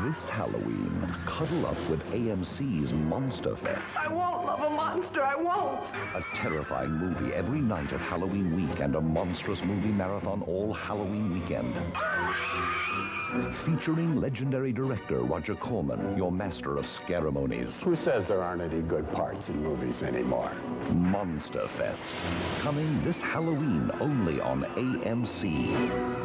This Halloween, cuddle up with AMC's Monster Fest. I won't love a monster, I won't. A terrifying movie every night of Halloween week and a monstrous movie marathon all Halloween weekend. Featuring legendary director Roger Corman, your master of scaremonies. Who says there aren't any good parts in movies anymore? Monster Fest. Coming this Halloween only on AMC.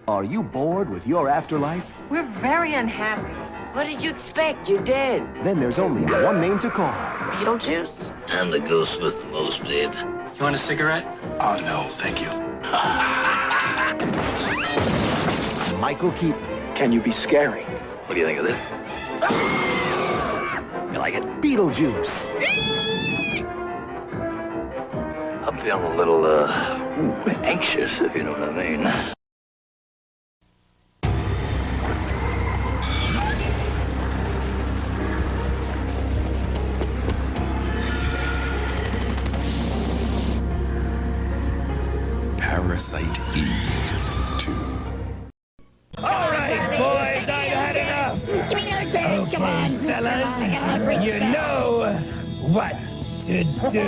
Are you bored with your afterlife? We're very unhappy. What did you expect? You're dead. Then there's only one name to call. Beetlejuice? I'm the ghost with the most, babe. You want a cigarette? Oh, no, thank you. Michael Keaton. Can you be scary? What do you think of this? You like it? Beetlejuice. I'm feeling a little, anxious, if you know what I mean. Parasite Eve 2. All right, boys, I've had enough. Give me another chance, Okay, come on. fellas, you know what to do.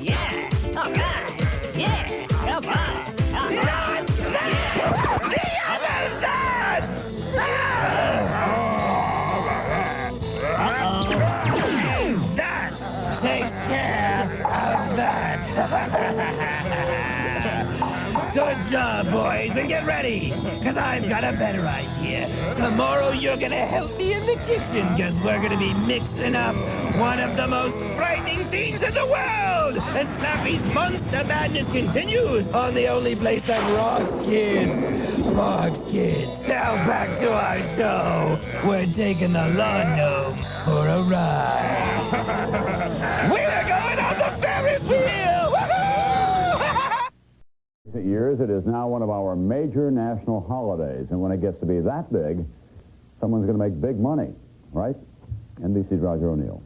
Yeah, all right. Yeah, come on. All right. The other side! That takes care of that. Good job, boys, and get ready, because I've got a better idea. Tomorrow you're going to help me in the kitchen, because we're going to be mixing up one of the most frightening things in the world. And Snappy's Monster Madness continues on the only place that rocks kids. Rocks kids. Now back to our show. We're taking the lawn gnome for a ride. We're going on the Ferris wheel! Woohoo! Recent years, it is now one of our major national holidays, and when it gets to be that big, someone's going to make big money, right? NBC's Roger O'Neill.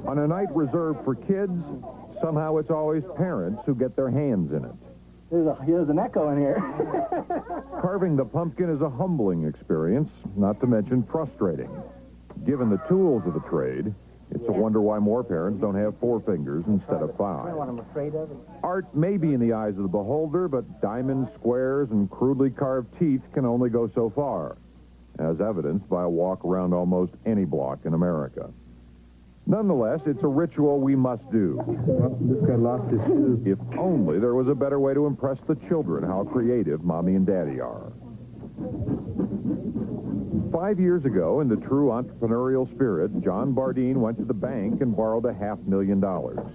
On a night reserved for kids, somehow it's always parents who get their hands in it. There's an echo in here. Carving the pumpkin is a humbling experience, not to mention frustrating. Given the tools of the trade, it's a wonder why more parents don't have 4 fingers instead of 5. What I'm afraid of. Art may be in the eyes of the beholder, but diamond squares and crudely carved teeth can only go so far, as evidenced by a walk around almost any block in America. Nonetheless, it's a ritual we must do. Well, this guy lost his shoes. If only there was a better way to impress the children how creative Mommy and Daddy are. 5 years ago, in the true entrepreneurial spirit, John Bardeen went to the bank and borrowed $500,000.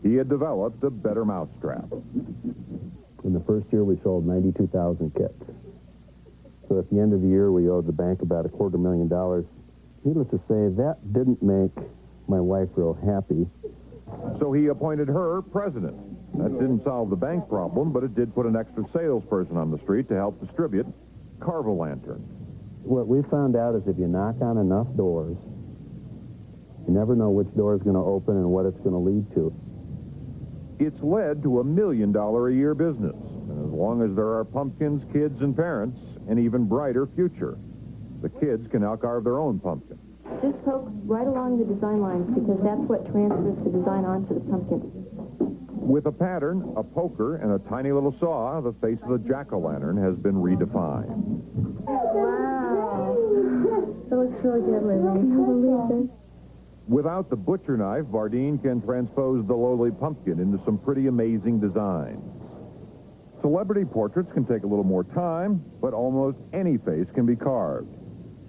He had developed a better mousetrap. In the first year, we sold 92,000 kits. So at the end of the year, we owed the bank about $250,000. Needless to say, that didn't make my wife real happy. So he appointed her president. That didn't solve the bank problem, but it did put an extra salesperson on the street to help distribute Carve-A-Lantern. What we found out is if you knock on enough doors, you never know which door is going to open and what it's going to lead to. It's led to $1 million a year business. And as long as there are pumpkins, kids, and parents, an even brighter future. The kids can now carve their own pumpkin. Just poke right along the design lines because that's what transfers the design onto the pumpkin. With a pattern, a poker, and a tiny little saw, the face of the jack-o'-lantern has been redefined. Wow. That looks really good, Lily. I can't believe this. Without the butcher knife, Bardeen can transpose the lowly pumpkin into some pretty amazing designs. Celebrity portraits can take a little more time, but almost any face can be carved.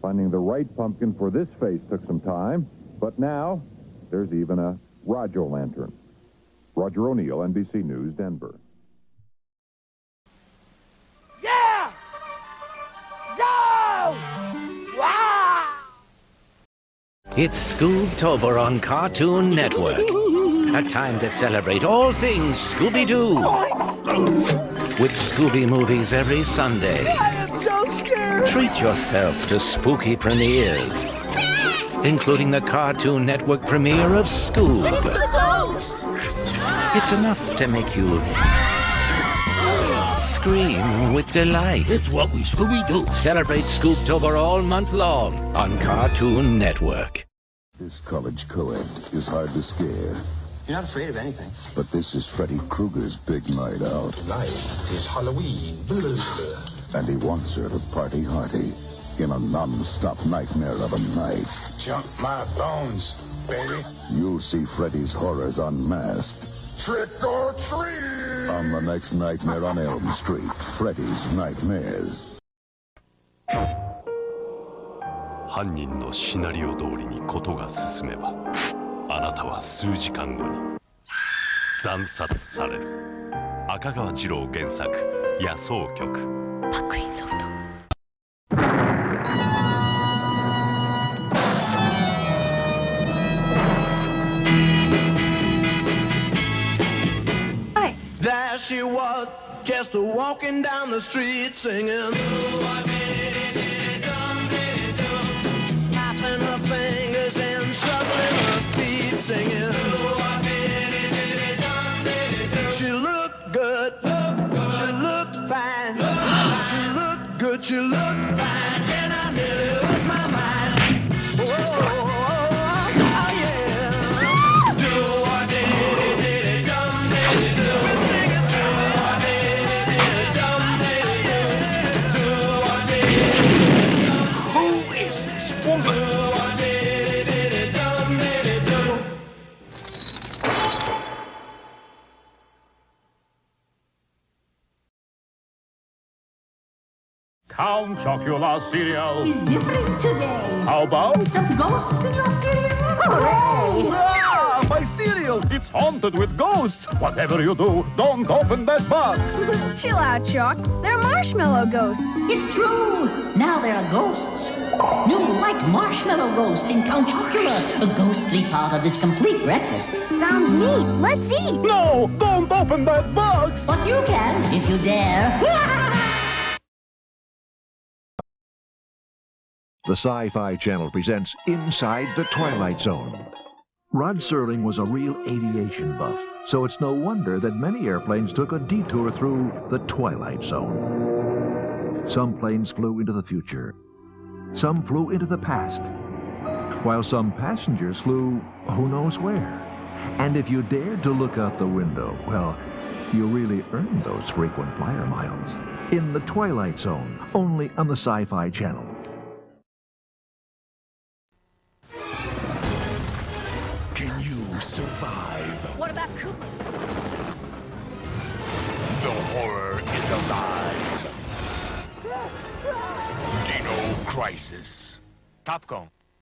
Finding the right pumpkin for this face took some time, but now there's even a Roger-Lantern. Roger O'Neill, NBC News, Denver. Yeah! Go! Wow! It's Scoob-tober on Cartoon Network. A time to celebrate all things Scooby-Doo. With Scooby movies every Sunday. I am so scared. Treat yourself to spooky premieres, including the Cartoon Network premiere of Scoob. It's enough to make you scream with delight. It's what we Scooby-Doo. Celebrate Scooptober all month long on Cartoon Network. This college co-ed is hard to scare. You're not afraid of anything. But this is Freddy Krueger's big night out. Tonight is Halloween. And he wants her to party hardy in a non-stop nightmare of a night. Jump my bones, baby. You'll see Freddy's horrors unmasked. Trick or treat! On the next Nightmare on Elm Street, Freddy's Nightmares. 犯人のシナリオ通りにことが進めば、あなたは数時間後に惨殺される。赤川次郎原作、野草曲。パックインソフト。There she was, just walking down the street singing. Snapping her fingers and shuffling her feet singing. She looked good, she looked fine. She looked good, she looked fine. And I nearly lost my mind. Whoa. Count Chocula cereal is different today. How about some ghosts in your cereal? Hooray! Ah, my cereal! It's haunted with ghosts. Whatever you do, don't open that box. Chill out, Chalk. They're marshmallow ghosts. It's true. Now there are ghosts. New white marshmallow ghost in Count Chocula, a ghostly part of this complete breakfast. Sounds neat. Let's eat. No, don't open that box. But you can, if you dare. The Sci-Fi Channel presents Inside the Twilight Zone. Rod Serling was a real aviation buff, so it's no wonder that many airplanes took a detour through the Twilight Zone. Some planes flew into the future. Some flew into the past. While some passengers flew who knows where. And if you dared to look out the window, well, you really earned those frequent flyer miles. In the Twilight Zone, only on the Sci-Fi Channel. Can you survive? What about Cooper? The horror is alive. Dino Crisis. Capcom.